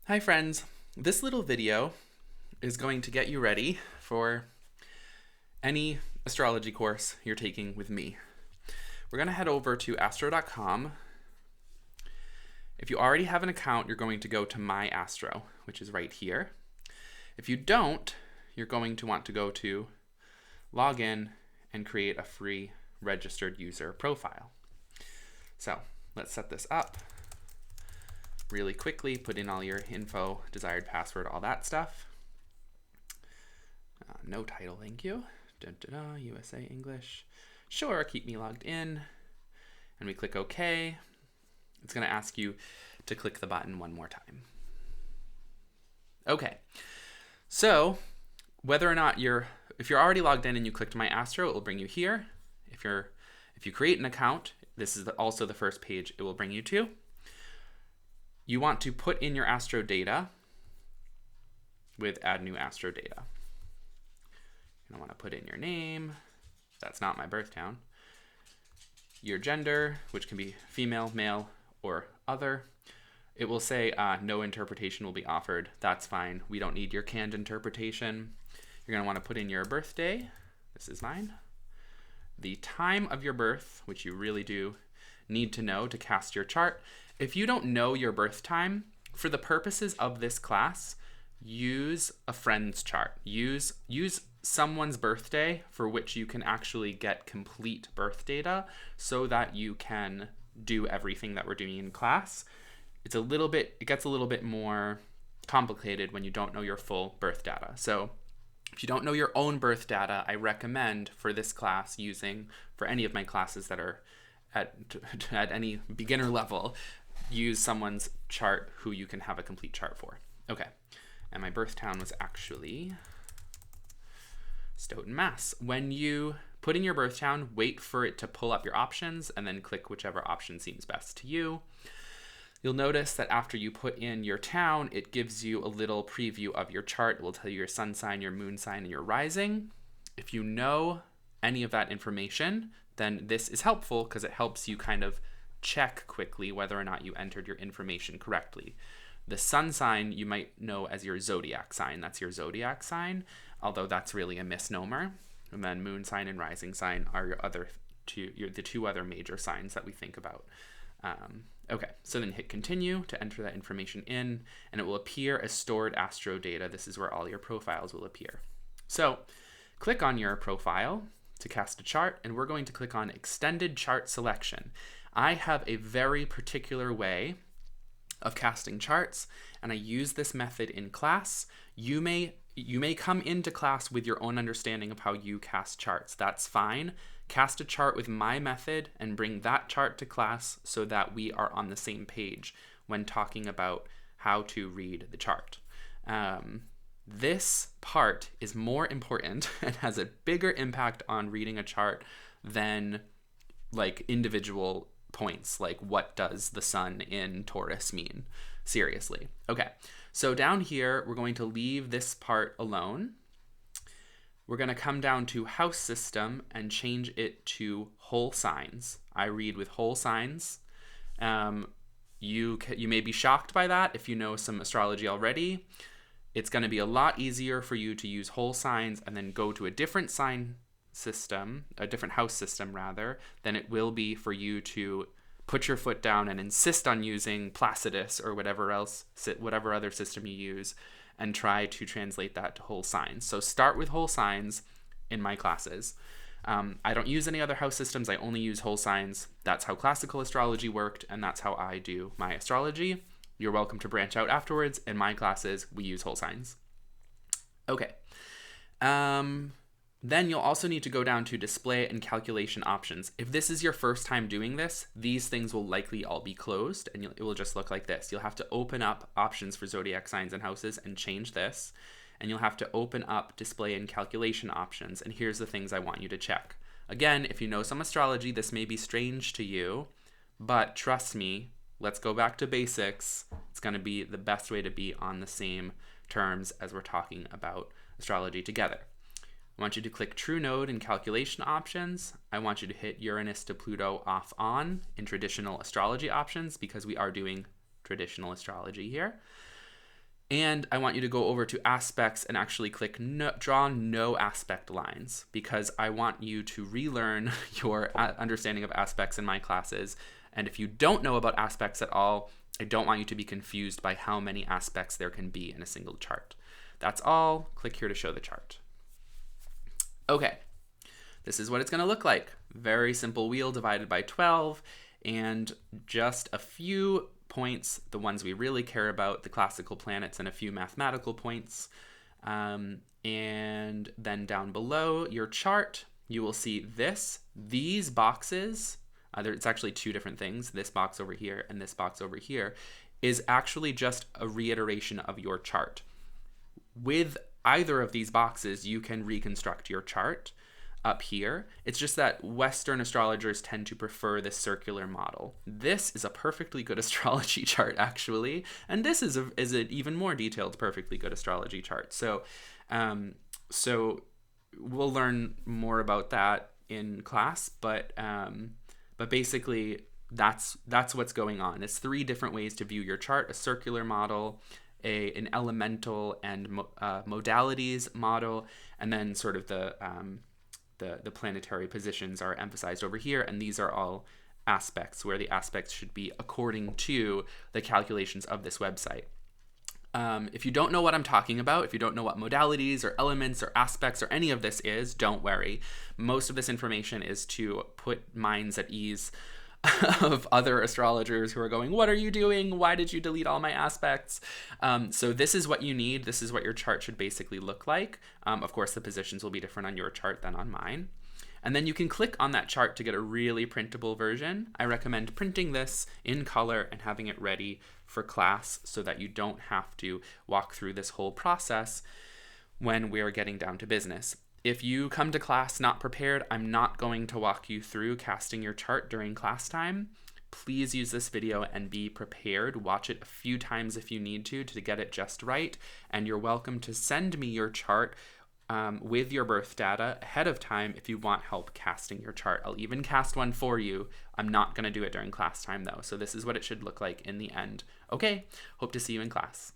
Hi friends, this little video is going to get you ready for any astrology course you're taking with me. We're going to head over to astro.com. If you already have an account, you're going to go to My Astro, which is right here. If you don't, you're going to want to go to Login and create a free registered user profile. So let's set this up really quickly. Put in all your info, desired password, all that stuff. No title, thank you. USA English. Sure, keep me logged in. And we click OK. It's going to ask you to click the button one more time. Okay, so whether or not if you're already logged in and you clicked My Astro, it will bring you here. If you create an account, this is also the first page it will bring you to. You want to put in your astro data with Add New Astro Data. You're going to want to put in your name. That's not my birth town. Your gender, which can be female, male, or other. It will say no interpretation will be offered. That's fine. We don't need your canned interpretation. You're going to want to put in your birthday. This is mine. The time of your birth, which you really do need to know to cast your chart. If you don't know your birth time, for the purposes of this class, use a friend's chart. Use someone's birthday for which you can actually get complete birth data so that you can do everything that we're doing in class. It gets a little bit more complicated when you don't know your full birth data. So if you don't know your own birth data, I recommend for this class for any of my classes that are at any beginner level, use someone's chart who you can have a complete chart for. Okay, and my birth town was actually Stoughton, Mass. When you put in your birth town, wait for it to pull up your options and then click whichever option seems best to you. You'll notice that after you put in your town, it gives you a little preview of your chart. It will tell you your sun sign, your moon sign, and your rising. If you know any of that information, then this is helpful because it helps you kind of check quickly whether or not you entered your information correctly. The sun sign you might know as your zodiac sign. That's your zodiac sign, although that's really a misnomer. And then moon sign and rising sign are the two other major signs that we think about. Okay, so then hit continue to enter that information in, and it will appear as stored astro data. This is where all your profiles will appear. So click on your profile to cast a chart, and we're going to click on extended chart selection. I have a very particular way of casting charts, and I use this method in class. You may come into class with your own understanding of how you cast charts. That's fine. Cast a chart with my method and bring that chart to class so that we are on the same page when talking about how to read the chart. This part is more important and has a bigger impact on reading a chart than like individual points, like what does the sun in Taurus mean? Seriously. Okay, so down here, we're going to leave this part alone. We're going to come down to house system and change it to whole signs. I read with whole signs. You may be shocked by that if you know some astrology already. It's going to be a lot easier for you to use whole signs and then go to a different sign system, a different house system rather, than it will be for you to put your foot down and insist on using Placidus or whatever other system you use and try to translate that to whole signs. So start with whole signs in my classes. I don't use any other house systems. I only use whole signs. That's how classical astrology worked, and that's how I do my astrology. You're welcome to branch out afterwards. In my classes, we use whole signs. Okay. Then you'll also need to go down to display and calculation options. If this is your first time doing this, these things will likely all be closed and it will just look like this. You'll have to open up options for zodiac signs and houses and change this. And you'll have to open up display and calculation options. And here's the things I want you to check. Again, if you know some astrology, this may be strange to you, but trust me, let's go back to basics. It's going to be the best way to be on the same terms as we're talking about astrology together. I want you to click True Node in calculation options. I want you to hit Uranus to Pluto off on in traditional astrology options because we are doing traditional astrology here. And I want you to go over to aspects and actually click draw no aspect lines, because I want you to relearn your understanding of aspects in my classes. And if you don't know about aspects at all, I don't want you to be confused by how many aspects there can be in a single chart. That's all. Click here to show the chart. Okay, this is what it's going to look like. Very simple wheel divided by 12, and just a few points, the ones we really care about, the classical planets, and a few mathematical points. And then down below your chart, you will see these boxes. It's actually two different things. This box over here and this box over here is actually just a reiteration of your chart. With either of these boxes, you can reconstruct your chart up here. It's just that Western astrologers tend to prefer this circular model. This is a perfectly good astrology chart, actually, and this is an even more detailed, perfectly good astrology chart. So we'll learn more about that in class, but basically that's what's going on. It's 3 different ways to view your chart: a circular model, an elemental and modalities model, and then sort of the planetary positions are emphasized over here, and these are all aspects, where the aspects should be according to the calculations of this website. If you don't know what I'm talking about, if you don't know what modalities or elements or aspects or any of this is, don't worry. Most of this information is to put minds at ease of other astrologers who are going, what are you doing? Why did you delete all my aspects? So this is what you need. This is what your chart should basically look like. Of course, the positions will be different on your chart than on mine. And then you can click on that chart to get a really printable version. I recommend printing this in color and having it ready for class so that you don't have to walk through this whole process when we're getting down to business. If you come to class not prepared, I'm not going to walk you through casting your chart during class time. Please use this video and be prepared. Watch it a few times if you need to get it just right. And you're welcome to send me your chart with your birth data ahead of time if you want help casting your chart. I'll even cast one for you. I'm not going to do it during class time though. So this is what it should look like in the end. Okay, hope to see you in class.